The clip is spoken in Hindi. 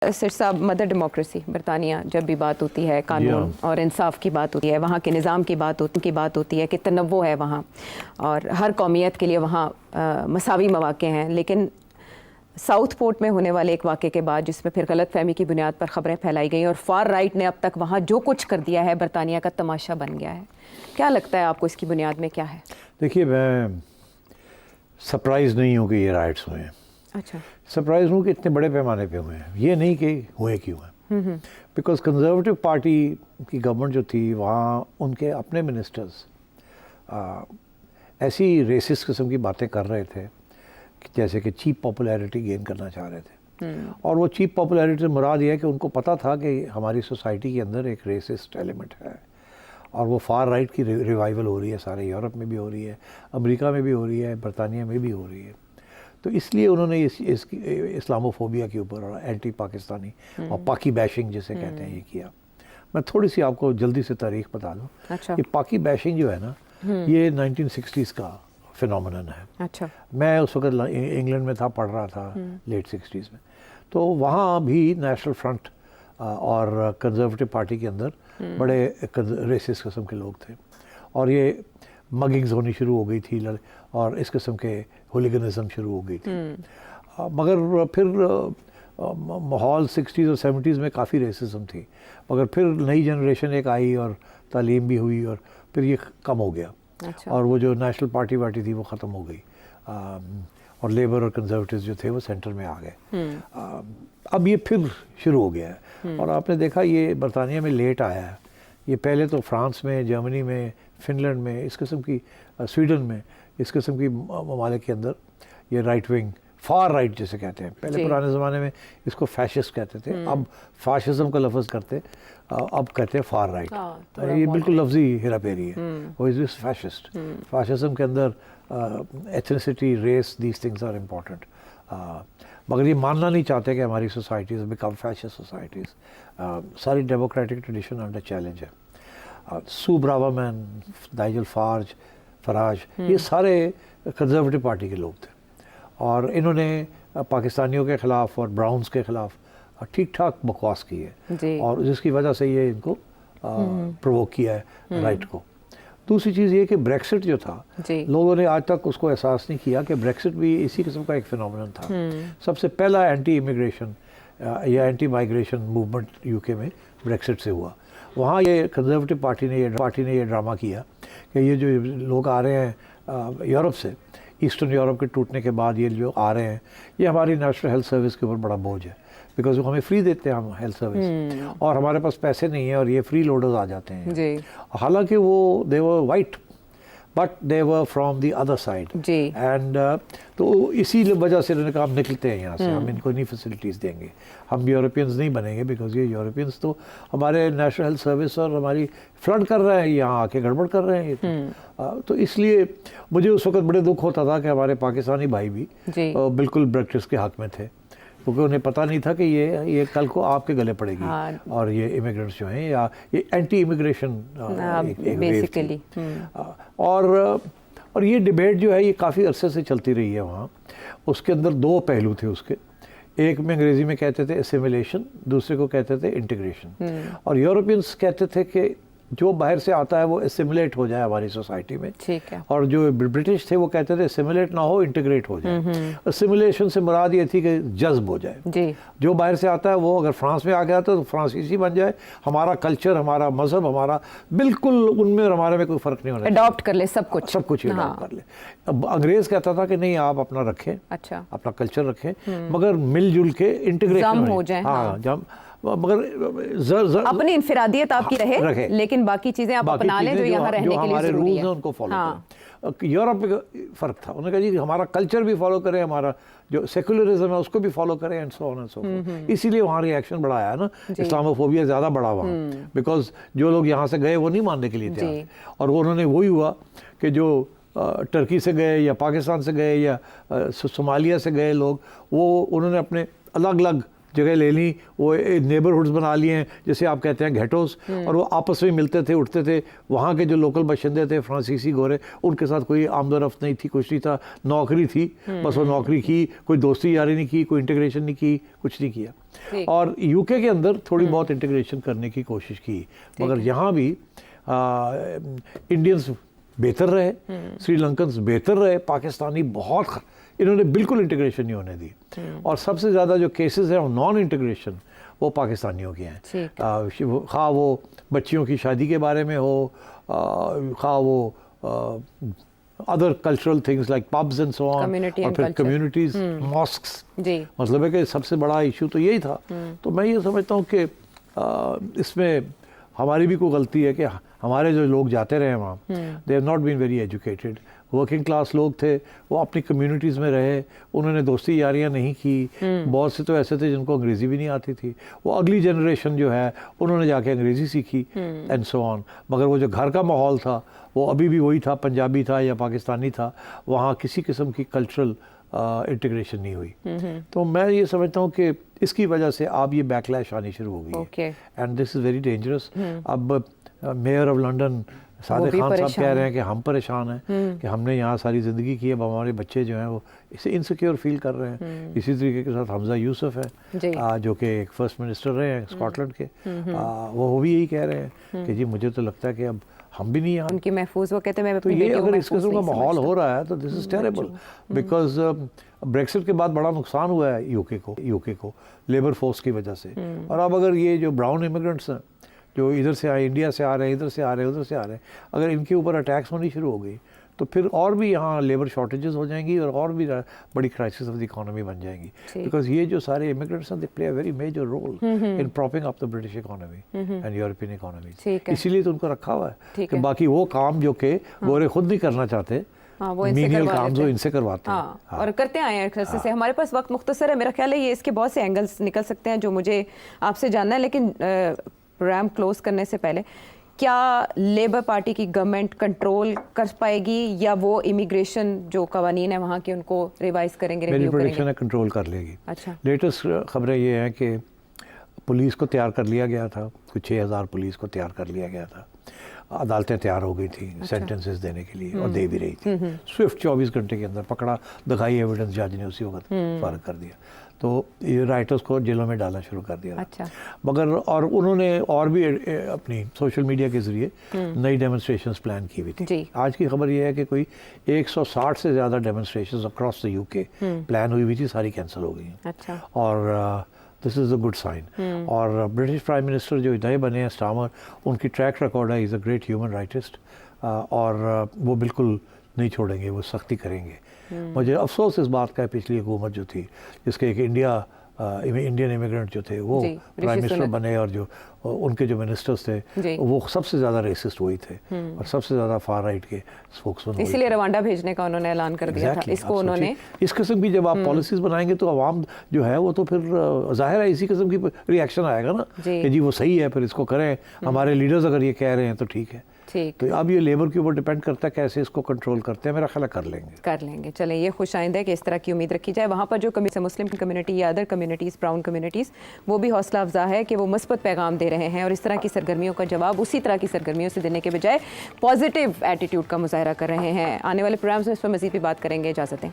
सर साहब, मदर डेमोक्रेसी बरतानिया, जब भी बात होती है कानून और इंसाफ की बात होती है, वहाँ के निज़ाम की बात होती है कि तनव्वुर है वहाँ और हर कौमियत के लिए वहाँ मसावी मौक़े हैं। लेकिन साउथ पोर्ट में होने वाले एक वाक़े के बाद जिसमें फिर गलत फहमी की बुनियाद पर ख़बरें फैलाई गई और फार राइट ने अब तक वहाँ जो कुछ कर दिया है बरतानिया का तमाशा बन गया है। क्या लगता है आपको इसकी बुनियाद में क्या है? देखिए, मैं सरप्राइज़ नहीं हूँ कि ये राइट्स हुए हैं। अच्छा, सरप्राइज़ हूँ कि इतने बड़े पैमाने पे हुए हैं, ये नहीं कि हुए क्यों हैं। बिकॉज कंजर्वेटिव पार्टी की गवर्नमेंट जो थी वहाँ उनके अपने मिनिस्टर्स ऐसी रेसिस्ट किस्म की बातें कर रहे थे कि जैसे कि चीप पॉपुलैरिटी गेन करना चाह रहे थे। और वो चीप पॉपुलैरिटी से मुराद ये है कि उनको पता था कि हमारी सोसाइटी के अंदर एक रेसिस्ट एलिमेंट है और वो फार राइट की रिवाइवल हो रही है, सारे यूरोप में भी हो रही है, अमेरिका में भी हो रही है, बरतानिया में भी हो रही है। तो इसलिए उन्होंने इस इस्लामोफोबिया के ऊपर और एंटी पाकिस्तानी और पाकी बैशिंग जिसे कहते हैं ये किया। मैं थोड़ी सी आपको जल्दी से तारीख बता दूं। अच्छा। कि पाकी बैशिंग जो है ना, ये 1960s का फिनोमेनन है। अच्छा। मैं उस वक्त इंग्लैंड में था, पढ़ रहा था लेट 60s में। तो वहाँ भी नेशनल फ्रंट और कंजर्वेटिव पार्टी के अंदर बड़े रेसिस्ट किस्म के लोग थे और ये मगिंग्स होनी शुरू हो गई थी और इस किस्म के होलिगनिज्म शुरू हो गई थी। मगर फिर माहौल 60s और 70s में काफ़ी रेसिज्म थी, मगर फिर नई जनरेशन एक आई और तालीम भी हुई और फिर ये कम हो गया। अच्छा। और वो जो नेशनल पार्टी थी वो ख़त्म हो गई और लेबर और कंजर्वेटिव्स जो थे वो सेंटर में आ गए। अब ये फिर शुरू हो गया है और आपने देखा ये बरतानिया में लेट आया है। ये पहले तो फ्रांस में, जर्मनी में, फिनलैंड में, इस किस्म की स्वीडन में, इस किस्म की ममालिक के अंदर ये राइट विंग, फार राइट जिसे कहते हैं, पहले पुराने ज़माने में इसको फैशिस्ट कहते थे, अब फाशिज्म का लफ्ज़ करते, अब कहते हैं फार राइट। ये बिल्कुल लफ्ज़ी हेरा फेरी है। वो इज़ फैशिस्ट। फाशिज्म के अंदर ethnicity, race, these things are important. मगर ये मानना नहीं चाहते कि हमारी सोसाइटीज़ बिकम फैशिस्ट सोसाइटीज़। सारी डेमोक्रेटिक ट्रेडिशन अंडर चैलेंज है। सू ब्रावर्मैन, नाइजल फराज, ये सारे कंजर्वेटिव पार्टी के लोग थे और इन्होंने पाकिस्तानियों के ख़िलाफ़ और ब्राउन्स के ख़िलाफ़ ठीक ठाक बकवास की है और जिसकी वजह से ये इनको प्रोवोक किया है राइट को। दूसरी चीज़ ये कि ब्रेक्सिट जो था, लोगों ने आज तक उसको एहसास नहीं किया कि ब्रेक्सिट भी इसी किस्म का एक फिनोमेनन था। सबसे पहला एंटी इमिग्रेशन या एंटी माइग्रेशन मूवमेंट यूके में ब्रेक्सिट से हुआ। वहाँ ये कंजर्वेटिव पार्टी ने ये ड्रामा किया कि ये जो लोग आ रहे हैं यूरोप से, ईस्टर्न यूरोप के टूटने के बाद ये जो आ रहे हैं, ये हमारी नेशनल हेल्थ सर्विस के ऊपर बड़ा बोझ है, बिकॉज वो हमें फ्री देते हैं हम हेल्थ सर्विस और हमारे पास पैसे नहीं है और ये फ्री लोडर्स आ जाते हैं। हालांकि वो they were white but they were from the other side and तो इसी वजह से इन्होंने कहा हम निकलते हैं यहाँ से, हम इनको नहीं फैसिलिटीज़ देंगे, हम यूरोपियंस नहीं बनेंगे, बिकॉज ये यूरोपियंस तो हमारे नेशनल हेल्थ सर्विस और हमारी फ्लड कर रहे हैं, यहाँ आके गड़बड़ कर रहे हैं। तो इसलिए मुझे उस वक्त बड़े दुख होता था कि हमारे पाकिस्तानी भाई भी बिल्कुल ब्रेक्सिट के हक में थे, क्योंकि उन्हें पता नहीं था कि ये कल को आपके गले पड़ेगी। और ये इमिग्रेंट्स जो हैं या ये एंटी इमिग्रेशन बेसिकली और ये डिबेट जो है ये काफ़ी अरसे से चलती रही है वहाँ। उसके अंदर दो पहलू थे उसके, एक में अंग्रेज़ी में कहते थे एसिमिलेशन, दूसरे को कहते थे इंटीग्रेशन। और यूरोपियंस कहते थे कि जो बाहर से आता है वो एसिमिलेट हो जाए हमारी सोसाइटी में, ठीक है। और जो ब्रिटिश थे वो कहते थे एसिमिलेट ना हो, इंटीग्रेट हो जाए। एसिमिलेशन से मुराद ये थी कि जज्ब हो जाए, जो बाहर से आता है वो अगर फ्रांस में आ गया तो फ्रांसीसी बन जाए, हमारा कल्चर, हमारा मजहब, हमारा बिल्कुल उनमें और हमारे में कोई फ़र्क नहीं होना, अडॉप्ट कर ले सब कुछ अडॉप्ट कर ले। अब अंग्रेज़ कहता था कि नहीं, आप अपना रखें, अच्छा अपना कल्चर रखें, मगर मिलजुल के इंटीग्रेशन हो जाए। हाँ, मगर अपनी इनफरादियत आपकी रहे, लेकिन बाकी चीज़ें आप अपना लें जो यहाँ रहने के लिए ज़रूरी है, उनको फॉलो करें। यूरोप का फ़र्क था, उन्होंने कहा जी हमारा कल्चर भी फॉलो करें, हमारा जो सेकुलरिज्म है उसको भी फॉलो करें and so on and so forth. इसीलिए वहाँ रिएक्शन बड़ा आया ना, इस्लामोफोबिया ज़्यादा बड़ा वहाँ, बिकॉज जो लोग यहाँ से गए वो नहीं मानने के लिए थे और उन्होंने वही हुआ कि जो टर्की से गए या पाकिस्तान से गए या सोमालिया से गए लोग, वो उन्होंने अपने अलग अलग जगह ले ली, वो नेबरहुड्स बना लिए हैं जैसे आप कहते हैं घेटोस, और वो आपस में मिलते थे, उठते थे। वहाँ के जो लोकल बाशिंदे थे फ्रांसीसी गोरे, उनके साथ कोई आमदोरफ्त नहीं थी, कुछ नहीं था, नौकरी थी, बस वो नौकरी की, कोई दोस्ती यारी नहीं की, कोई इंटीग्रेशन नहीं की, कुछ नहीं किया। और यूके के अंदर थोड़ी बहुत इंटीग्रेशन करने की कोशिश की, मगर यहाँ भी इंडियंस बेहतर रहे, श्रीलंकन्स बेहतर रहे, पाकिस्तानी बहुत, इन्होंने बिल्कुल इंटीग्रेशन नहीं होने दी। और सबसे ज़्यादा जो केसेस हैं नॉन इंटीग्रेशन वो पाकिस्तानियों के हैं, खा वो बच्चियों की शादी के बारे में हो, खा वो other cultural things like pubs and so on, और फिर कम्युनिटीज़, मॉस्क्स। मतलब है कि सबसे बड़ा इशू तो यही था। तो मैं ये समझता हूँ कि इसमें हमारी भी कोई गलती है कि हमारे जो लोग जाते रहे वहाँ, they have not been very educated, working class लोग थे, वो अपनी कम्युनिटीज़ में रहे, उन्होंने दोस्ती यारियाँ नहीं की। बहुत से तो ऐसे थे जिनको अंग्रेज़ी भी नहीं आती थी, वो अगली जनरेशन जो है उन्होंने जाके अंग्रेज़ी सीखी एंड सो ऑन। मगर वो जो घर का माहौल था वो अभी भी वही था, पंजाबी था या पाकिस्तानी था, वहाँ किसी किस्म की कल्चरल इंटीग्रेशन नहीं हुई। तो मैं ये समझता हूँ कि इसकी वजह से अब ये बैकलैश आनी शुरू हो गई है, and this is very dangerous. अब mayor of London Sadiq Khan साहब कह रहे हैं कि हम परेशान हैं कि हमने यहाँ सारी ज़िंदगी की, अब हमारे बच्चे जो हैं वो इसे इनसिक्योर फील कर रहे हैं। इसी तरीके के साथ हमजा यूसुफ है जो कि एक फर्स्ट मिनिस्टर रहे हैं स्कॉटलैंड के, वो भी यही कह रहे हैं कि जी मुझे तो लगता है कि अब हम भी नहीं यहाँ उनकी महफूज, वो कहते हैं मैं तो ये अगर इस किस्म का माहौल हो रहा है तो this is terrible, because Brexit के बाद बड़ा नुकसान हुआ है यूके को लेबर फोर्स की वजह से। और अब अगर ये जो ब्राउन इमिग्रेंट्स हैं जो इधर से आए, इंडिया से आ रहे हैं, इधर से आ रहे हैं, उधर से आ रहे हैं, अगर इनके ऊपर अटैक्स होनी शुरू हो गई तो फिर और भी यहाँ लेबर शॉर्टेजेस हो जाएंगी और भी बड़ी क्राइसिस ऑफ द इकोनॉमी बन जाएंगी। बिकॉज ये जो सारे इमिग्रेंट्स हैं they play a very major role in propping up the British economy and European economy, इसीलिए तो उनको रखा हुआ है कि बाकी वो काम जो कि गोरे खुद नहीं करना चाहते, वो मीनियल काम जो इनसे करवाते हैं और करते आए हैं से। हमारे पास वक्त मुख्तसर है, मेरा ख्याल है ये इसके बहुत से एंगल्स निकल सकते हैं जो मुझे आपसे जानना है, लेकिन प्रोग्राम क्लोज करने से पहले क्या लेबर पार्टी की गवर्नमेंट कंट्रोल कर पाएगी या वो इमिग्रेशन जो कवानीन है वहाँ के उनको रिवाइज करेंगे, मेरी प्रेडिक्शन है कंट्रोल कर लेगी। अच्छा, लेटेस्ट खबरें ये हैं कि पुलिस को तैयार कर लिया गया था, कुछ 6000 पुलिस को तैयार कर लिया गया था, अदालतें तैयार हो गई थी सेंटेंसेस देने के लिए और दे भी रही थी। स्विफ्ट 24 घंटे के अंदर पकड़ा, दिखाई एविडेंस, जज ने उसी वक्त फारिग कर दिया। तो ये राइटर्स को जेलों में डालना शुरू कर दिया। अच्छा। मगर और उन्होंने और भी अपनी सोशल मीडिया के ज़रिए नई डेमोन्स्ट्रेशंस प्लान की हुई थी। आज की खबर ये है कि कोई 160 से ज़्यादा demonstrations across the UK plan हुई थी, सारी कैंसिल हो गई। अच्छा। और this is a good sign. और ब्रिटिश प्राइम मिनिस्टर जो नए बने हैं स्टामर, उनकी ट्रैक रिकॉर्ड है, is a great human rightist, और वो बिल्कुल नहीं छोड़ेंगे, वो सख्ती करेंगे। मुझे अफसोस इस बात का है पिछली हुकूमत जो थी जिसके एक इंडियन इमिग्रेंट जो थे वो प्राइम मिनिस्टर बने, और जो उनके जो मिनिस्टर्स थे वो सबसे ज़्यादा रेसिस्ट वही थे और सबसे ज़्यादा फार राइट के स्पोक्समैन, इसीलिए रवांडा भेजने का उन्होंने ऐलान कर दिया था। इसको उन्होंने इस किस्म की जब आप पॉलिसीज़ बनाएंगे तो आवाम जो है वो तो फिर जाहिर है इसी किस्म की रिएक्शन आएगा ना कि जी वो सही है, फिर इसको करें, हमारे लीडर्स अगर ये कह रहे हैं तो ठीक है। तो अब ये लेबर के ऊपर डिपेंड करता है कैसे इसको कंट्रोल करते हैं, मेरा ख्याल कर लेंगे। चलें, ये खुश आइंद है कि इस तरह की उम्मीद रखी जाए। वहाँ पर जो मुस्लिम कम्युनिटी या अदर कम्युनिटीज़, ब्राउन कम्युनिटीज़, वो भी हौसला अफजा है कि वो मुस्बत पैगाम दे रहे हैं और इस तरह की सरगर्मियों का जवाब उसी तरह की सरगर्मियों से देने के बजाय पॉजिटिव एटीट्यूड का मुजाहरा कर रहे हैं। आने वाले प्रोग्राम्स में इस पर मज़ीद भी बात करेंगे। इजाज़त दें।